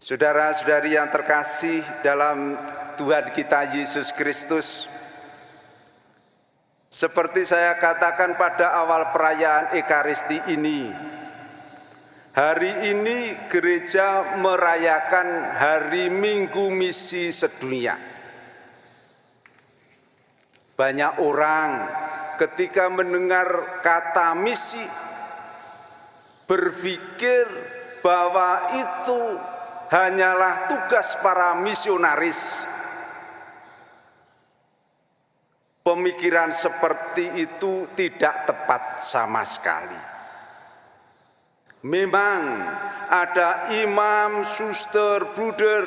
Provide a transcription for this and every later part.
Saudara-saudari yang terkasih dalam Tuhan kita Yesus Kristus, seperti saya katakan pada awal perayaan Ekaristi ini, hari ini gereja merayakan hari Minggu Misi Sedunia. Banyak orang ketika mendengar kata misi berpikir bahwa itu hanyalah tugas para misionaris. Pemikiran seperti itu tidak tepat sama sekali. Memang ada imam, suster, bruder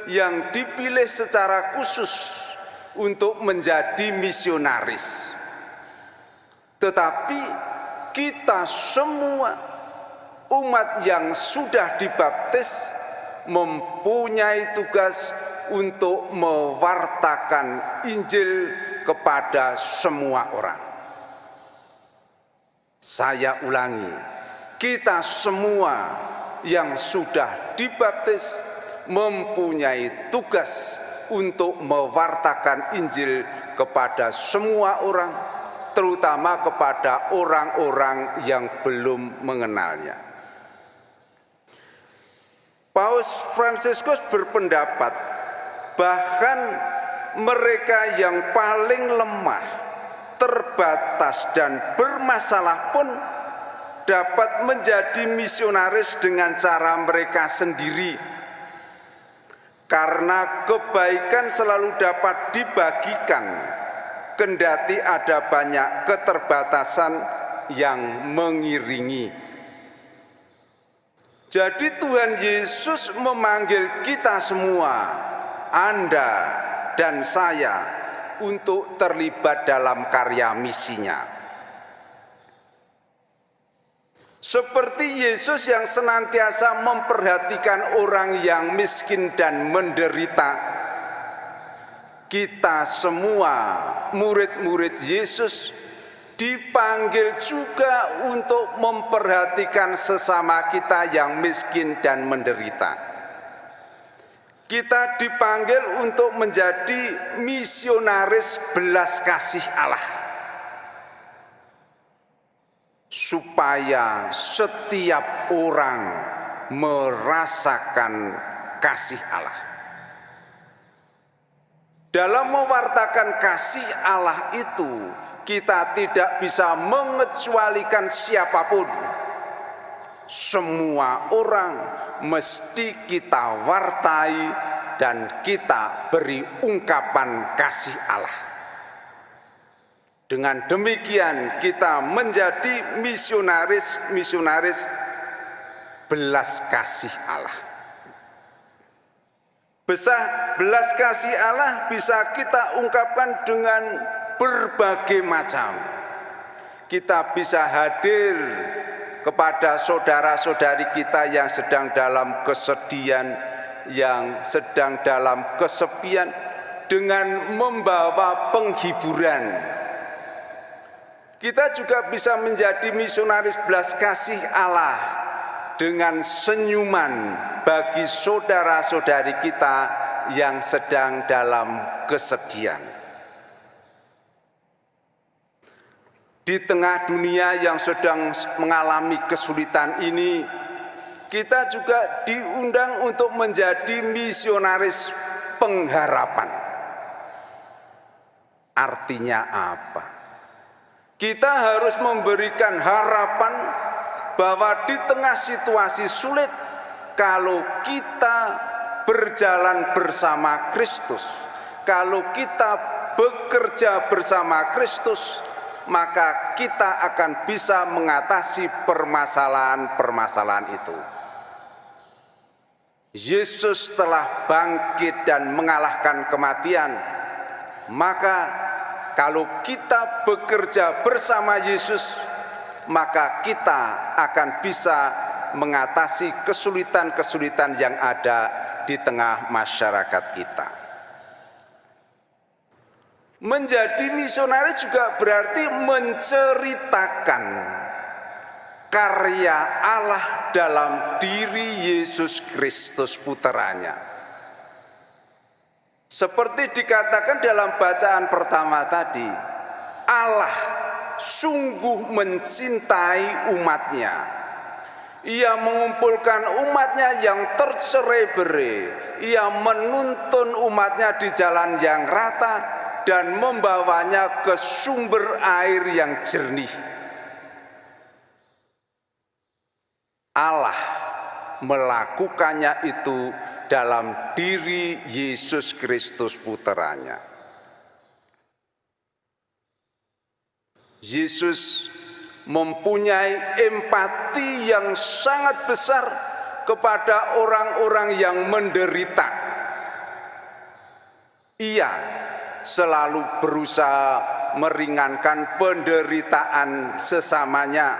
yang dipilih secara khusus untuk menjadi misionaris. Tetapi kita semua umat yang sudah dibaptis mempunyai tugas untuk mewartakan Injil kepada semua orang. Saya ulangi, kita semua yang sudah dibaptis mempunyai tugas untuk mewartakan Injil kepada semua orang, terutama kepada orang-orang yang belum mengenalnya. Paus Fransiskus berpendapat bahkan mereka yang paling lemah, terbatas dan bermasalah pun dapat menjadi misionaris dengan cara mereka sendiri, karena kebaikan selalu dapat dibagikan kendati ada banyak keterbatasan yang mengiringi. Jadi Tuhan Yesus memanggil kita semua, Anda dan saya, untuk terlibat dalam karya misinya. Seperti Yesus yang senantiasa memperhatikan orang yang miskin dan menderita, kita semua murid-murid Yesus dipanggil juga untuk memperhatikan sesama kita yang miskin dan menderita. Kita dipanggil untuk menjadi misionaris belas kasih Allah, supaya setiap orang merasakan kasih Allah. Dalam mewartakan kasih Allah itu, kita tidak bisa mengecualikan siapapun. Semua orang mesti kita wartai dan kita beri ungkapan kasih Allah. Dengan demikian kita menjadi misionaris belas kasih Allah. Belas kasih Allah bisa kita ungkapkan dengan berbagai macam. Kita bisa hadir kepada saudara-saudari kita yang sedang dalam kesedihan, yang sedang dalam kesepian, dengan membawa penghiburan. Kita juga bisa menjadi misionaris belas kasih Allah dengan senyuman bagi saudara-saudari kita yang sedang dalam kesedihan. Di tengah dunia yang sedang mengalami kesulitan ini, kita juga diundang untuk menjadi misionaris pengharapan. Artinya apa? Kita harus memberikan harapan bahwa di tengah situasi sulit, kalau kita berjalan bersama Kristus, kalau kita bekerja bersama Kristus, maka kita akan bisa mengatasi permasalahan-permasalahan itu. Yesus telah bangkit dan mengalahkan kematian, maka kalau kita bekerja bersama Yesus, maka kita akan bisa mengatasi kesulitan-kesulitan yang ada di tengah masyarakat kita. Menjadi misionaris juga berarti menceritakan karya Allah dalam diri Yesus Kristus putranya. Seperti dikatakan dalam bacaan pertama tadi, Allah sungguh mencintai umatnya. Ia mengumpulkan umatnya yang tercerai-berai. Ia menuntun umatnya di jalan yang rata dan membawanya ke sumber air yang jernih. Allah melakukannya itu dalam diri Yesus Kristus putranya. Yesus mempunyai empati yang sangat besar kepada orang-orang yang menderita. Ia selalu berusaha meringankan penderitaan sesamanya.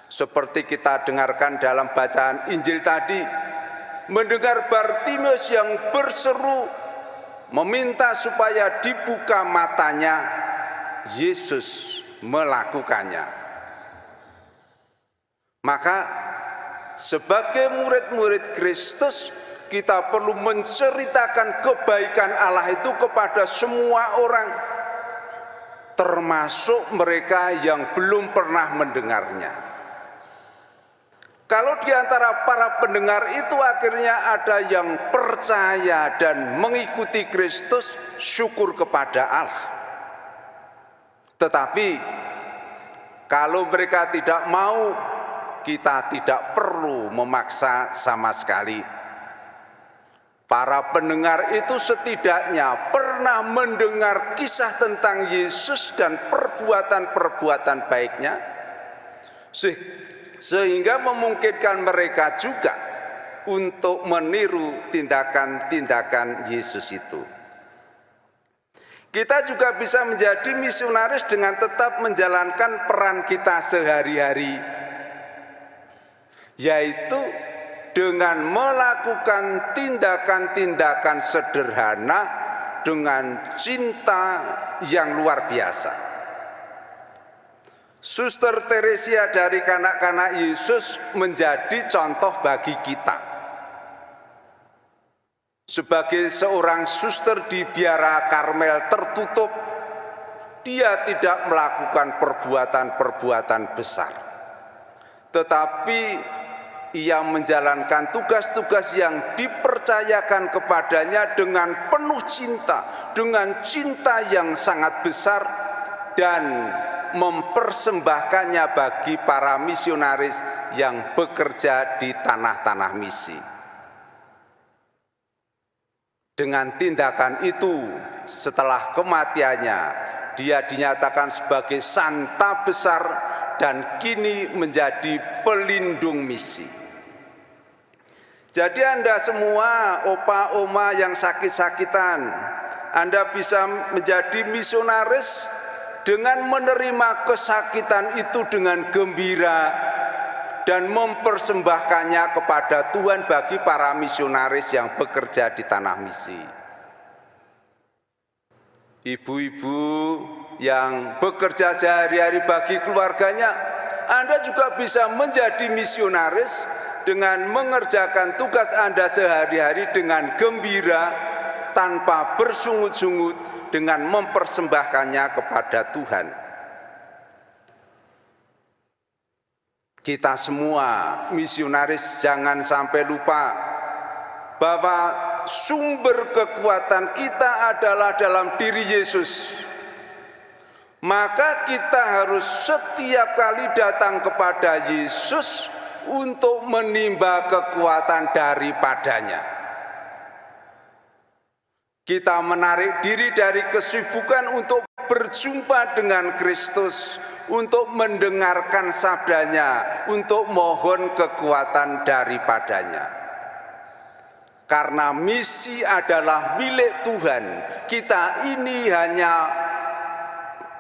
Seperti kita dengarkan dalam bacaan Injil tadi, mendengar Bartimeus yang berseru meminta supaya dibuka matanya, Yesus melakukannya. Maka sebagai murid-murid Kristus, kita perlu menceritakan kebaikan Allah itu kepada semua orang, termasuk mereka yang belum pernah mendengarnya. Kalau di antara para pendengar itu akhirnya ada yang percaya dan mengikuti Kristus, syukur kepada Allah. Tetapi kalau mereka tidak mau, kita tidak perlu memaksa sama sekali. Para pendengar itu setidaknya pernah mendengar kisah tentang Yesus dan perbuatan-perbuatan baiknya, sehingga memungkinkan mereka juga untuk meniru tindakan-tindakan Yesus itu. Kita juga bisa menjadi misionaris dengan tetap menjalankan peran kita sehari-hari, yaitu dengan melakukan tindakan-tindakan sederhana dengan cinta yang luar biasa. Suster Teresia dari kanak-kanak Yesus menjadi contoh bagi kita. Sebagai seorang suster di biara Karmel tertutup, dia tidak melakukan perbuatan-perbuatan besar, tetapi ia menjalankan tugas-tugas yang dipercayakan kepadanya dengan penuh cinta, dengan cinta yang sangat besar, dan mempersembahkannya bagi para misionaris yang bekerja di tanah-tanah misi. Dengan tindakan itu, setelah kematiannya, dia dinyatakan sebagai santa besar dan kini menjadi pelindung misi. Jadi Anda semua, opa oma yang sakit-sakitan, Anda bisa menjadi misionaris dengan menerima kesakitan itu dengan gembira dan mempersembahkannya kepada Tuhan bagi para misionaris yang bekerja di tanah misi. Ibu-ibu yang bekerja sehari-hari bagi keluarganya, Anda juga bisa menjadi misionaris dengan mengerjakan tugas Anda sehari-hari dengan gembira tanpa bersungut-sungut, dengan mempersembahkannya kepada Tuhan. Kita semua misionaris jangan sampai lupa bahwa sumber kekuatan kita adalah dalam diri Yesus. Maka kita harus setiap kali datang kepada Yesus untuk menimba kekuatan daripadanya. Kita menarik diri dari kesibukan untuk berjumpa dengan Kristus, untuk mendengarkan sabdanya, untuk mohon kekuatan daripadanya. Karena misi adalah milik Tuhan, kita ini hanya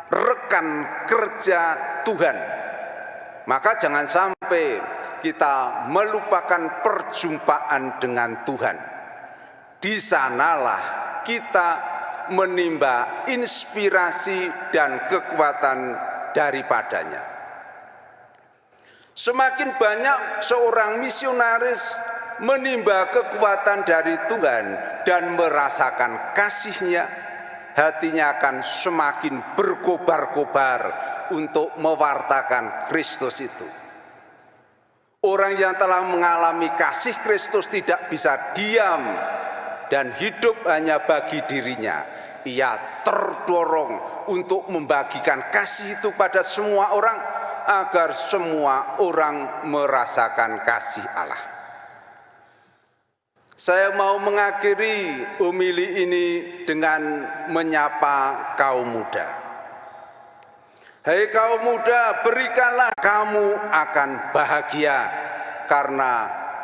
rekan kerja Tuhan. Maka jangan sampai kita melupakan perjumpaan dengan Tuhan. Di sanalah kita menimba inspirasi dan kekuatan daripadanya. Semakin banyak seorang misionaris menimba kekuatan dari Tuhan dan merasakan kasih-Nya, hatinya akan semakin berkobar-kobar untuk mewartakan Kristus itu. Orang yang telah mengalami kasih Kristus tidak bisa diam dan hidup hanya bagi dirinya. Ia terdorong untuk membagikan kasih itu pada semua orang, agar semua orang merasakan kasih Allah. Saya mau mengakhiri homili ini dengan menyapa kaum muda. Hai kaum muda, berikanlah, kamu akan bahagia karena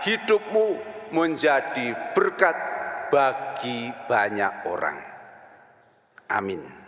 hidupmu menjadi berkat bagi banyak orang. Amin.